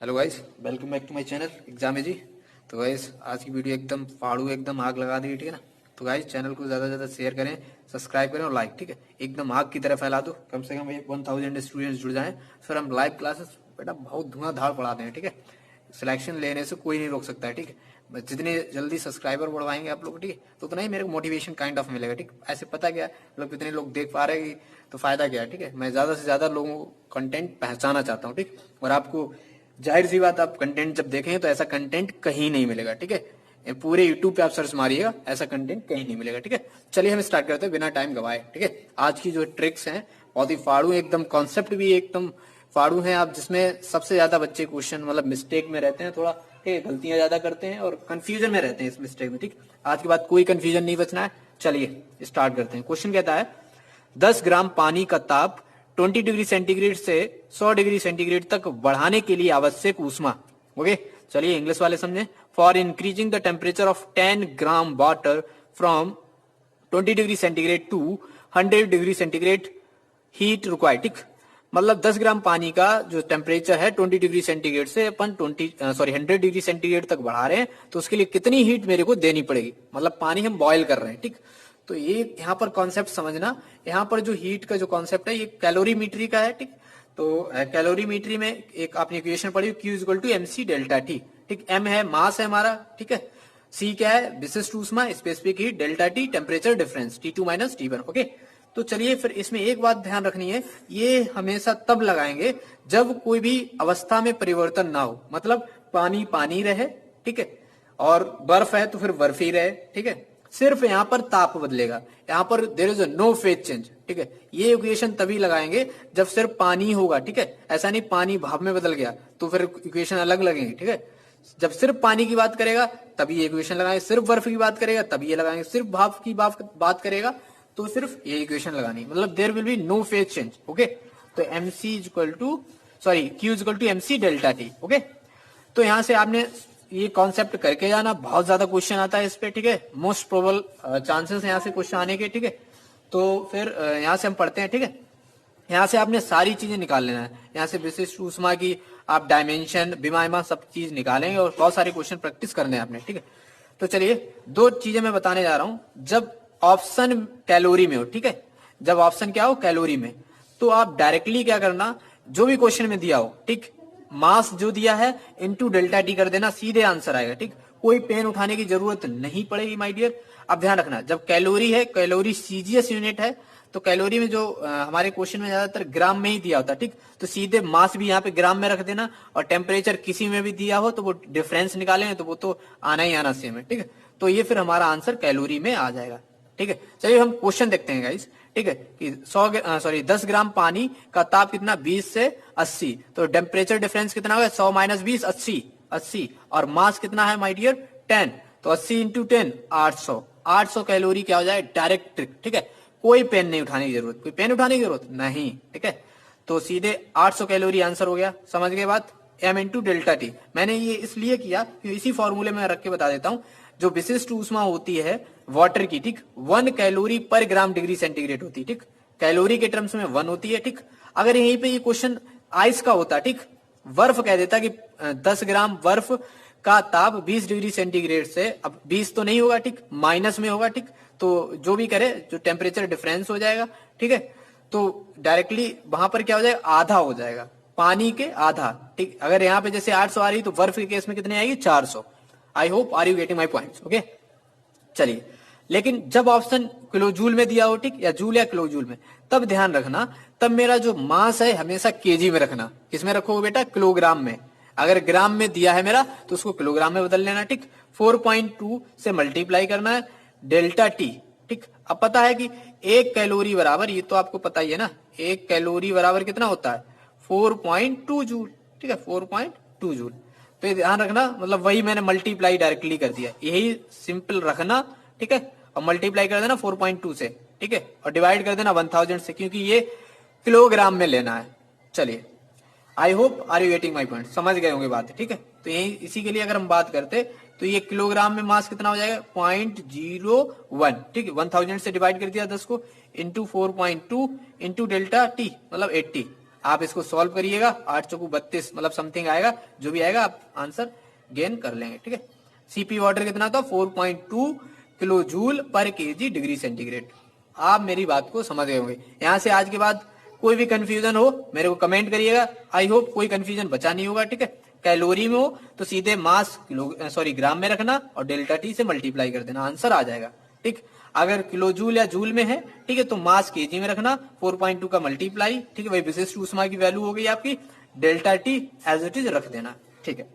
Hello guys, welcome back to my channel exam है जी। तो गाइस आज की वीडियो एकदम फाड़ू एकदम आग लगा दी, ठीक है ना। तो गाइस चैनल को ज़्यादा से ज़्यादा शेयर करें, सब्सक्राइब करें और लाइक, ठीक है। एकदम आग की तरह फैला दो, कम से कम 1000 स्टूडेंट्स जुड़ जाएं, फिर हम लाइव क्लासेस बेटा बहुत धुआंधार पढ़ाते हैं, ठीक है। सिलेक्शन लेने से कोई नहीं रोक सकता है, ठीक है। बस जितने जल्दी सब्सक्राइबर बढ़वाएंगे आप लोग, ठीक है, तो उतना ही मेरे को मोटिवेशन काइंड ऑफ मिलेगा, ठीक। ऐसे पता क्या है, मतलब कितने लोग देख पा रहे हैं तो फायदा क्या है, ठीक है। मैं ज्यादा से ज्यादा लोगों को कंटेंट पहचाना चाहता हूँ, ठीक। और आपको जाहिर सी बात, आप कंटेंट जब देखें तो ऐसा कंटेंट कहीं नहीं मिलेगा, ठीक है। पूरे यूट्यूब पे आप सर्च मारिएगा, ऐसा कंटेंट कहीं नहीं मिलेगा, ठीक है। चलिए हम स्टार्ट करते हैं बिना टाइम गवाए, ठीक है। आज की जो ट्रिक्स हैं बहुत ही फाड़ू, एकदम कॉन्सेप्ट भी एकदम फाड़ू हैं आप, जिसमें सबसे ज्यादा बच्चे क्वेश्चन मतलब मिस्टेक में रहते हैं, थोड़ा ठीक है, गलतियां ज्यादा करते हैं और कंफ्यूजन में रहते हैं इस मिस्टेक में, ठीक। आज के बाद कोई कंफ्यूजन नहीं बचना है। चलिए स्टार्ट करते हैं। क्वेश्चन कहता है 10 ग्राम पानी का ताप 20 डिग्री सेंटीग्रेड से 100 डिग्री सेंटीग्रेड तक बढ़ाने के लिए आवश्यक ऊष्मा। ओके, चलिए इंग्लिश वाले समझें। For increasing the temperature of 10 gram water from 20 degree centigrade to 100 degree centigrade heat required, ठीक। मतलब 10 ग्राम पानी का जो टेम्परेचर है 20 डिग्री सेंटीग्रेड से अपन 100 डिग्री सेंटीग्रेड तक बढ़ा रहे हैं, तो उसके लिए कितनी हीट मेरे को देनी पड़ेगी। मतलब पानी हम बॉयल कर रहे हैं, ठीक। तो ये यहाँ पर कॉन्सेप्ट समझना, यहाँ पर जो हीट का जो कॉन्सेप्ट है ये कैलोरीमीट्री का है, ठीक। तो कैलोरीमीट्री में एक आपने इक्वेशन पढ़ी, Q equal to MC delta T, ठीक। M है मास है हमारा, ठीक है। C क्या है, विशिष्ट ऊष्मा, specific heat, delta T temperature difference, T2 minus T1। Okay, तो चलिए फिर इसमें एक बात ध्यान रखनी है, ये हमेशा तब लगाएंगे जब कोई भी अवस्था में परिवर्तन ना हो। मतलब पानी पानी रहे, ठीक है, और बर्फ है तो फिर बर्फ ही रहे, ठीक है। सिर्फ यहाँ पर ताप बदलेगा, यहाँ पर there is no phase change, ठीक है। ये इक्वेशन तभी लगाएंगे जब सिर्फ पानी होगा, ठीक है। ऐसा नहीं पानी भाप में बदल गया तो फिर इक्वेशन अलग लगेंगे, ठीक है। जब सिर्फ पानी की बात करेगा तभी ये इक्वेशन लगाएंगे, सिर्फ बर्फ की बात करेगा तभी ये लगाएंगे, सिर्फ भाप की बात करेगा तो सिर्फ ये इक्वेशन लगानी। मतलब there will be no phase change. Okay, तो MC equal to Q equal to MC delta T। Okay, तो यहां से आपने ये कॉन्सेप्ट करके जाना, बहुत ज्यादा क्वेश्चन आता है इस पे, ठीक है। मोस्ट प्रोबेबल चांसेस यहाँ से क्वेश्चन आने के, ठीक है। तो फिर यहाँ से हम पढ़ते हैं, ठीक है। यहाँ से आपने सारी चीजें निकाल लेना है, यहाँ से विशिष्ट ऊष्मा की आप डायमेंशन विमायमा सब चीज निकालेंगे और बहुत सारे क्वेश्चन प्रैक्टिस करने हैं आपने, ठीक है। तो चलिए दो चीजें मैं बताने जा रहा हूं। जब ऑप्शन कैलोरी में हो, ठीक है, जब ऑप्शन क्या हो कैलोरी में, तो आप डायरेक्टली क्या करना, जो भी क्वेश्चन में दिया हो, ठीक, मास जो दिया है इनटू डेल्टा टी कर देना, सीधे आंसर आएगा, ठीक। कोई पेन उठाने की जरूरत नहीं पड़ेगी माय डियर। अब ध्यान रखना, जब कैलोरी है, कैलोरी सीजीएस यूनिट है, तो कैलोरी में जो हमारे क्वेश्चन में ज्यादातर ग्राम में ही दिया होता है, ठीक। तो सीधे मास भी यहाँ पे ग्राम में रख देना, और टेम्परेचर किसी में भी दिया हो तो वो डिफरेंस निकालेंगे तो वो तो आना ही आना सेम है, ठीक है। तो ये फिर हमारा आंसर कैलोरी में आ जाएगा, ठीक है। चलिए हम क्वेश्चन देखते हैं गाइस, ठीक है, कि 10 ग्राम पानी का ताप कितना 20 से 80, तो टेम्परेचर डिफरेंस कितना होगा 100 माइनस 20 80, और मास कितना है माय डियर 10, तो 80 इंटू 10 800 कैलोरी क्या हो जाए डायरेक्ट ट्रिक, ठीक है। कोई पेन नहीं उठाने की जरूरत, कोई पेन उठाने की जरूरत नहीं, ठीक है। तो सीधे 800 कैलोरी आंसर हो गया। समझ गए बात, M इंटू डेल्टा टी। मैंने ये इसलिए किया कि इसी फॉर्मूले में रख के बता देता हूं, जो विशिष्ट ऊष्मा होती है वाटर की, ठीक, 1 कैलोरी पर ग्राम डिग्री सेंटीग्रेड होती है, ठीक। कैलोरी के टर्म्स में 1 होती है, ठीक। अगर यहीं पे ये क्वेश्चन आइस का होता, ठीक, बर्फ कह देता कि 10 ग्राम बर्फ का ताप 20 डिग्री सेंटीग्रेड से, अब 20 तो नहीं होगा, ठीक, माइनस में होगा, ठीक। तो जो भी करे, जो टेम्परेचर डिफरेंस हो जाएगा, ठीक है, तो डायरेक्टली वहां पर क्या हो जाएगा, आधा हो जाएगा, पानी के आधा, ठीक। अगर यहाँ पे जैसे 800 आ रही तो बर्फ के केस में कितनी आएगी 400। I hope are you getting my points. Okay, चलिए, लेकिन जब ऑप्शन किलो जूल में दिया हो, ठीक, या जूल या किलो जूल में, तब ध्यान रखना, तब मेरा जो मास है हमेशा केजी में रखना। किसमें रखोगे बेटा, किलोग्राम में। अगर ग्राम में दिया है मेरा तो उसको किलोग्राम में बदल लेना, ठीक। 4.2 से मल्टीप्लाई करना है डेल्टा टी, ठीक। अब पता है कि 1 कैलोरी बराबर, ये तो आपको पता ही है ना, 1 कैलोरी बराबर कितना होता है 4.2 जूल, ठीक है, 4.2 जूल। तो ये ध्यान रखना, मतलब वही मैंने मल्टीप्लाई डायरेक्टली कर दिया, यही सिंपल रखना, ठीक है। और मल्टीप्लाई कर देना 4.2 से, ठीक है, और डिवाइड कर देना 1000 से, क्योंकि ये किलोग्राम में लेना है। चलिए, I hope are you getting my point, समझ गए होंगे बात, ठीक है। तो यही इसी के लिए अगर हम बात करते तो ये किलोग्राम में मास कितना हो जाएगा 0.01, ठीक है। 1000 से डिवाइड कर दिया 10 को, इंटू 4.2 इंटू डेल्टा टी मतलब 80, आप इसको सॉल्व करिएगा, 8 चौकू 32 मतलब समथिंग आएगा, जो भी आएगा आप आंसर गेन कर लेंगे, ठीक है। सीपी वाटर कितना था, 4.2 किलो जूल पर केजी डिग्री सेंटीग्रेड। आप मेरी बात को समझ गए होंगे। यहाँ से आज के बाद कोई भी कंफ्यूजन हो मेरे को कमेंट करिएगा, आई होप कोई कंफ्यूजन बचा नहीं होगा, ठीक है। कैलोरी में हो तो सीधे मास ग्राम में रखना और डेल्टा टी से मल्टीप्लाई कर देना, आंसर आ जाएगा, ठीक। अगर किलो जूल या जूल में है, ठीक है, तो मास केजी में रखना, 4.2 का मल्टीप्लाई, ठीक है, वही विशिष्ट ऊष्मा की वैल्यू हो गई आपकी, delta T as it is रख देना, ठीक है।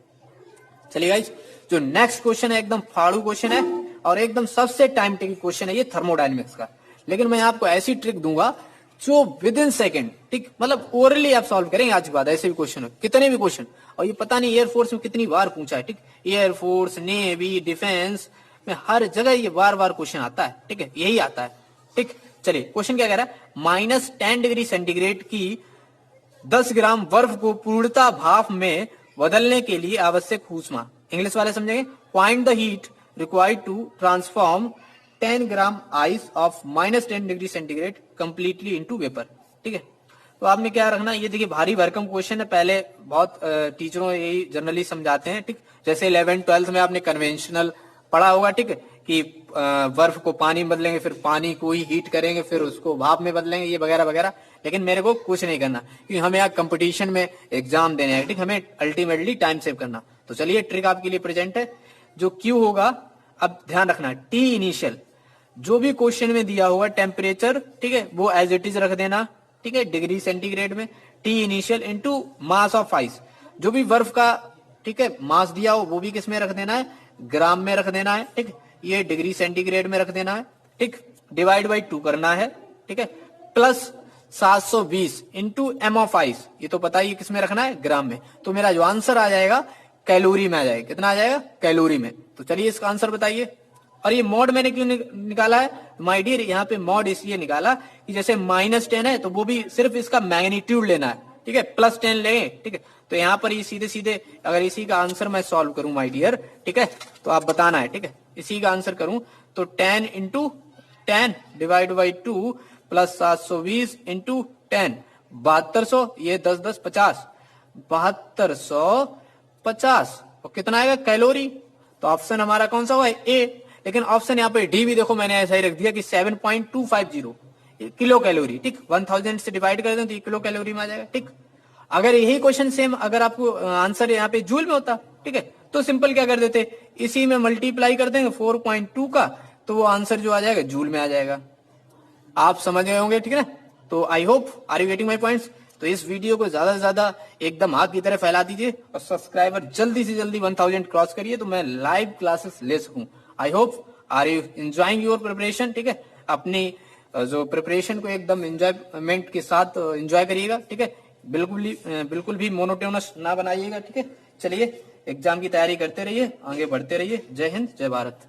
चलिए गाइस, जो नेक्स्ट क्वेश्चन है एकदम फाड़ू क्वेश्चन है और एकदम सबसे टाइम टेकिंग क्वेश्चन है ये थर्मोडायनेमिक्स का, लेकिन मैं आपको ऐसी ट्रिक दूंगा जो विद इन सेकेंड, ठीक, मतलब ओरली आप सॉल्व करेंगे आज के बाद, ऐसे भी क्वेश्चन हो, कितने भी क्वेश्चन, और ये पता नहीं एयरफोर्स में कितनी बार पूछा है, ठीक, एयरफोर्स, नेवी, डिफेंस में हर जगह ये बार बार क्वेश्चन आता है, ठीक है, यही आता है, ठीक। चलिए क्वेश्चन क्या कह रहा है, -10 डिग्री सेंटीग्रेड की 10 ग्राम बर्फ को पूर्णता भाप में बदलने के लिए आवश्यक ऊष्मा, इंग्लिश वाले समझेंगे, find the heat required to transform 10 gram ice of -10 degree centigrade completely into vapour, ठीक है। तो आपने क्या रखना, ये देखिए भारी भरकम क्वेश्चन है, पहले बहुत टीचरों यही जनरली समझाते हैं, ठीक, जैसे 11th 12th में आपने कन्वेंशनल पढ़ा होगा, ठीक है, कि बर्फ को पानी में बदलेंगे, फिर पानी को ही हीट करेंगे, फिर उसको भाप में बदलेंगे, ये वगैरह वगैरह, लेकिन मेरे को कुछ नहीं करना क्योंकि हमें यहाँ कंपटीशन में एग्जाम देने हैं, ठीक, हमें अल्टीमेटली टाइम सेव करना। तो चलिए ट्रिक आपके लिए प्रेजेंट है, जो क्यू होगा, अब ध्यान रखना, टी इनिशियल जो भी क्वेश्चन में दिया होगा टेम्परेचर, ठीक है, वो एज इट इज रख देना, ठीक है, डिग्री सेंटीग्रेड में, T initial into mass of ice, जो भी बर्फ का, ठीक है, मास दिया हो वो भी किस में रख देना है, ग्राम में रख देना है, ठीक, ये डिग्री सेंटीग्रेड में रख देना है, ठीक, डिवाइड बाई 2 करना है, ठीक है, plus 720 into M of ice, ये तो पता ही किस में रखना है, ग्राम में। तो मेरा जो आंसर आ जाएगा कैलोरी में आ जाएगा, कितना आ जाएगा, कैलोरी में। तो चलिए इसका आंसर बताइए। और ये मॉड मैंने क्यों निकाला है माय डियर, यहाँ पे मॉड इसलिए निकाला कि जैसे -10 है तो वो भी सिर्फ इसका मैग्नीट्यूड लेना है, ठीक है, +10 लेंगे, ठीक है, तो यहाँ पर ये सीधे सीधे अगर इसी का आंसर मैं सॉल्व करूं माय डियर, ठीक है, तो आप बताना है, ठीक है, इसी का आंसर करूं तो 10 into 10 divide by 2 plus 720 into 10 7200, ये 10 10 50, 7250, और कितना आएगा कैलोरी। तो ऑप्शन हमारा कौन सा हुआ है, ए। लेकिन ऑप्शन यहाँ पे डी भी देखो मैंने ऐसा ही रख दिया कि 7.250 किलो कैलोरी, ठीक, 1000 से डिवाइड कर दें तो ये किलो कैलोरी में आ जाएगा, ठीक। अगर यही क्वेश्चन सेम अगर आपको आंसर यहाँ पे जूल में होता, ठीक है, तो सिंपल क्या कर देते, इसी में मल्टीप्लाई कर देंगे 4.2 का, तो वो आंसर जो आ जाएगा जूल में आ जाएगा। आप समझ गए होंगे, ठीक है ना। तो I hope are you getting my points. तो इस वीडियो को ज्यादा से ज्यादा एकदम आग की तरह फैला दीजिए और सब्सक्राइबर जल्दी से जल्दी 1000 क्रॉस करिए तो मैं लाइव क्लासेस ले सकूं। I hope are you enjoying your preparation, ठीक है, अपनी जो प्रिपरेशन को एकदम एंजॉयमेंट के साथ एंजॉय करिएगा, ठीक है, बिल्कुल भी मोनोटोनस ना बनाइएगा, ठीक है। चलिए एग्जाम की तैयारी करते रहिए, आगे बढ़ते रहिए। जय हिंद, जय भारत।